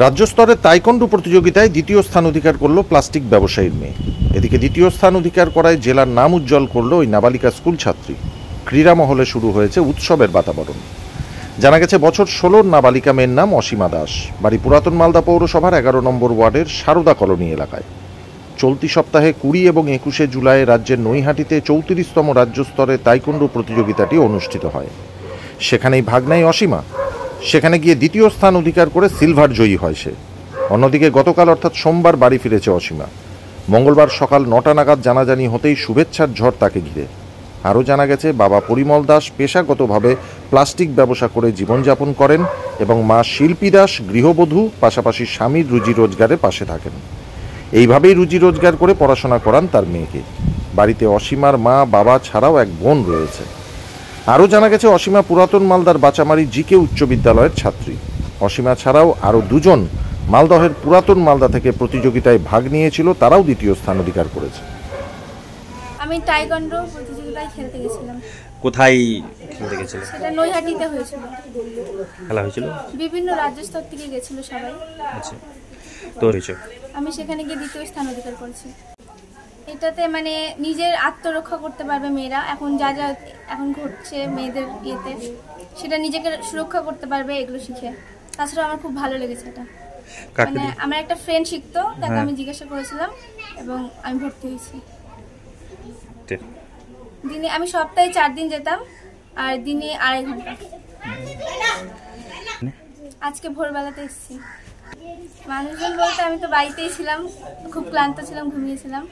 রাজ্য স্তরে তাইকোন্ডো প্রতিযোগিতায় দ্বিতীয় স্থান অধিকার করল প্লাস্টিক ব্যবসায়ীর মেয়ে। এদিকে দ্বিতীয় স্থান অধিকার করায় জেলার নাম উজ্জ্বল করল ওই নাবালিকা স্কুল ছাত্রী। ক্রীড়া মহলে শুরু হয়েছে উৎসবের বাতাবরণ। জানা গেছে বছর 16 নাবালিকা মেয়ের নাম অসীমা দাস, বাড়ি পুরাতন মালদা পৌরসভার 11 নম্বর ওয়ার্ডের সারদা কলোনি এলাকায়। চলতি সপ্তাহে 20 এবং 21শে জুলাই রাজ্যের নৈহাটিতে 34তম রাজ্য স্তরে তাইকোন্ডো প্রতিযোগিতাটি অনুষ্ঠিত হয়। সেখানেই ভাগ নেয় অসীমা। সেখানে গিয়ে দ্বিতীয় স্থান অধিকার করে সিলভার জয়ী হয় সে। অন্যদিকে গতকাল অর্থাৎ সোমবার বাড়ি ফিরেছে অসীমা। মঙ্গলবার সকাল 9টা নাগাদ জানাজানি হতেই শুভেচ্ছার ঝড় তাকে ঘিরে। আরও জানা গেছে বাবা পরিমল দাস পেশাগতভাবে প্লাস্টিক ব্যবসা করে জীবনযাপন করেন এবং মা শিল্পী দাস গৃহবধূ, পাশাপাশি স্বামীর রুজি রোজগারের পাশে থাকেন। এইভাবেই রুজি রোজগার করে পড়াশোনা করান তার মেয়েকে। বাড়িতে অসীমার মা বাবা ছাড়াও এক বোন রয়েছে। আরও জানা গেছে অসীমা পুরাতন মালদার বাচামারি জিকে উচ্চ বিদ্যালয়ের ছাত্রী। অসীমা ছাড়াও আরও দুজন মালদহের পুরাতন মালদা থেকে প্রতিযোগিতায় ভাগ নিয়েছিল, তারাও দ্বিতীয় স্থান অধিকার করেছে। আমি তাইকোন্ডো প্রতিযোগিতায় খেলতে গেছিলাম। কোথায় খেলতে গেছিলে? সেটা নৈহাটিতে হয়েছিল। খেলা হয়েছিল? বিভিন্ন রাজ্য স্তর থেকে গেছিল সবাই। আচ্ছা, তো হয়েছে? আমি সেখানে গিয়ে দ্বিতীয় স্থান অধিকার করেছি। এটাতে মানে নিজের আত্মরক্ষা করতে পারবে মেয়েরা। এখন যা যা এখন ঘটছে মেয়েদের ইয়েতে, সেটা নিজেকে সুরক্ষা করতে পারবে এগুলো শিখে। তাছাড়া আমার খুব ভালো লেগেছে এটা। মানে আমার একটা ফ্রেন্ড শিখতো, তাকে আমি জিজ্ঞাসা করেছিলাম এবং আমি ভর্তি হয়েছি। দিনে আমি সপ্তাহে 4 দিন যেতাম, আর দিনে 2.5 ঘন্টা। আজকে ভোরবেলাতে এসেছি। মানুষজন বলতে আমি তো বাড়িতেই ছিলাম, খুব ক্লান্ত ছিলাম, ঘুমিয়েছিলাম।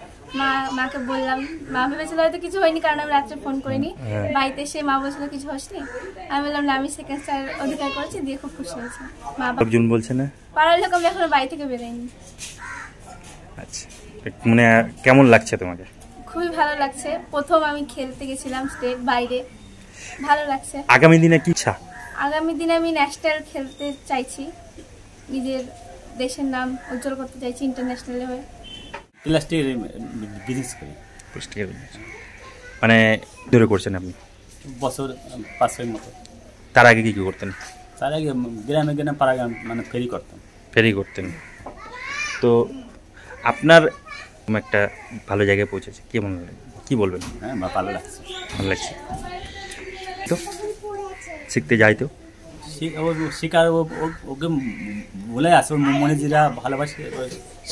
মাকে বললাম, মা ভেবেছিল হয়তো কিছু হয়নি, কারণ আমি রাত্রে ফোন করিনি। বাড়িতে এসে মা বলছিল কিছু হসনি। আমি বললাম না, আমি সেকেন্ড স্টার অধিকার করেছি, দিয়ে খুব খুশি হয়েছে। মা একজন বলছে না পাড়ার লোক আমি এখনো বাড়ি থেকে বেরোয়নি। আচ্ছা, মানে কেমন লাগছে তোমাকে? খুবই ভালো লাগছে। প্রথম আমি খেলতে গেছিলাম স্টেট বাইরে, ভালো লাগছে। আগামী দিনে কি ইচ্ছা? আগামী দিনে আমি ন্যাশনাল খেলতে চাইছি, নিজের দেশের নাম উজ্জ্বল করতে চাইছি ইন্টারন্যাশনালে হয়ে। প্লাস্টিকের বিজনেস করি। প্লাস্টিকের মানে ধরে করছেন আপনি? বছর 5-6 মতো। তার আগে কি করতেন? তার আগে গ্রামে গ্রামে পাড়া গ্রাম মানে ফেরি করতাম। ফেরি করতেন। তো আপনার একটা ভালো জায়গায় পৌঁছেছে, কেমন কি বলবেন? হ্যাঁ, ভালো লাগছে। ভালো লাগছে তো শিখতে যাই তো শিকার ওকে বলে আছে, ওর মনে যেটা ভালোবাসে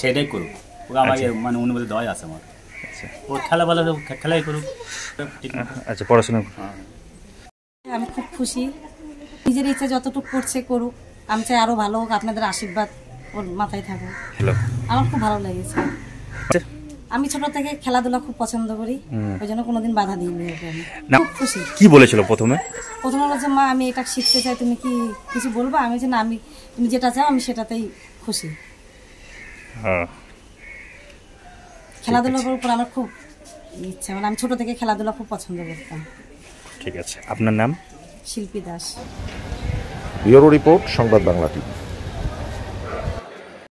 সেটাই করুক। ওকে আমাকে মানে অনুমতি দেওয়াই আছে আমার। আচ্ছা, ও খেলা ভালো খেলাই করুক। আচ্ছা, পড়াশোনা আমি খুব খুশি। নিজের ইচ্ছা যতটুকু করছে করুক, আমি চাই আরো ভালো হোক। আপনাদের আশীর্বাদ ওর মাথায় থাকুক। আমার খুব ভালো লেগেছে। আমি ছোট থেকে খেলাধুলা খুব পছন্দ করি, ওই জন্য কোনোদিন বাধা দিইনি ওকে। আমি খুব খুশি। কি বলেছিল প্রথমে? বলছে, মা আমি এটা শিখতে চাই, তুমি কি কিছু বলবা? আমি বলছি না, আমি তুমি যেটা চাও আমি সেটাতেই খুশি। খেলাধুলার উপর আমার খুব ইচ্ছা, মানে আমি ছোট থেকে খেলাধুলা খুব পছন্দ করতাম। ঠিক আছে, আপনার নাম? শিল্পী দাস। ব্যুরো রিপোর্ট, সংবাদ বাংলা টিভি।